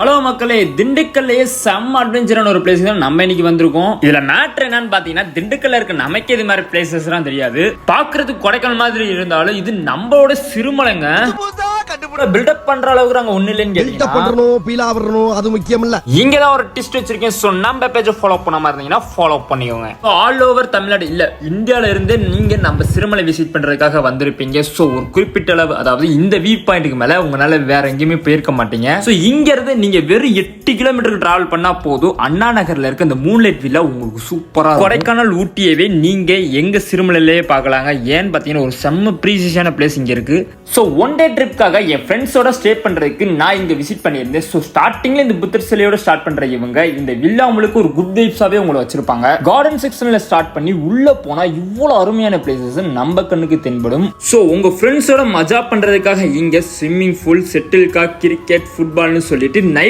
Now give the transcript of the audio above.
Hello மக்களே, திண்டுக்கல்லையே செம்ம அட்வென்ச்சரான ஒரு பிளேஸ் தான் நம்ம இன்னைக்கு வந்திருக்கோம். இதுல மேட்ரு என்னன்னு பாத்தீங்கன்னா, திண்டுக்கல்ல இருக்க நமக்கே இது மாதிரி பிளேசஸ் எல்லாம் தெரியாது. பாக்குறதுக்கு கொடைக்கானல் மாதிரி இருந்தாலும் இது நம்மளோட சிறுமலைங்க. பில்டப் பண்ற அளவுக்கு நாங்க ஒண்ணு இல்லைன்னு கேட்டீங்கன்னா அது முக்கியம் இல்ல. இங்கதான் ஒரு டிஸ்ட் வச்சிருக்கேன். சோ நம்ம பேஜை ஃபாலோ பண்ணாம இருந்தீங்கன்னா ஃபாலோ பண்ணிக்கோங்க. ஆல் ஓவர் தமிழ்நாடு இல்ல இந்தியால இருந்து நீங்க நம்ம சிறுமலை விசிட் பண்றதுக்காக வந்திருப்பீங்க. சோ ஒரு குறிப்பிட்ட அளவு, அதாவது இந்த வியூ பாயிண்ட்க்கு மேல உங்களால வேற எங்கேயுமே போயிருக்க மாட்டீங்க. சோ இங்க இருந்து நீங்க வெறும் 8 கிலோமீட்டருக்கு டிராவல் பண்ணா போதும், அண்ணா நகர்ல இருக்க இந்த மூன்லைட் வில்லா உங்களுக்கு சூப்பரா கொடைக்கானல் ஊட்டியவே நீங்க எங்க சிறுமலையிலேயே பார்க்கலாங்க. ஏன்னு பாத்தீங்கன்னா ஒரு செம்ம ப்ரீசியஸான பிளேஸ் இங்க இருக்கு. சோ ஒன் டே ட்ரிப்காக என் ஃப்ரெண்ட்ஸோட ஸ்டே பண்றதுக்கு நான் இங்க விசிட் பண்ணியிருந்தேன். ஸோ ஸ்டார்டிங்ல இந்த புத்தர் சிலையோட ஸ்டார்ட் பண்ற இவங்க இந்த வில்லா உங்களுக்கு ஒரு குட் வைப்ஸாவே உங்களை வச்சிருப்பாங்க. கார்டன் செக்ஷன்ல ஸ்டார்ட் பண்ணி உள்ள போனா இவ்வளவு அருமையான பிளேசஸ் நம்ம கண்ணுக்கு தென்படும். ஸோ உங்க ஃப்ரெண்ட்ஸோட மஜா பண்றதுக்காக இங்க ஸ்விம்மிங் பூல், செட்டில் காக், கிரிக்கெட், ஃபுட்பால்னு சொல்லிட்டு நைட்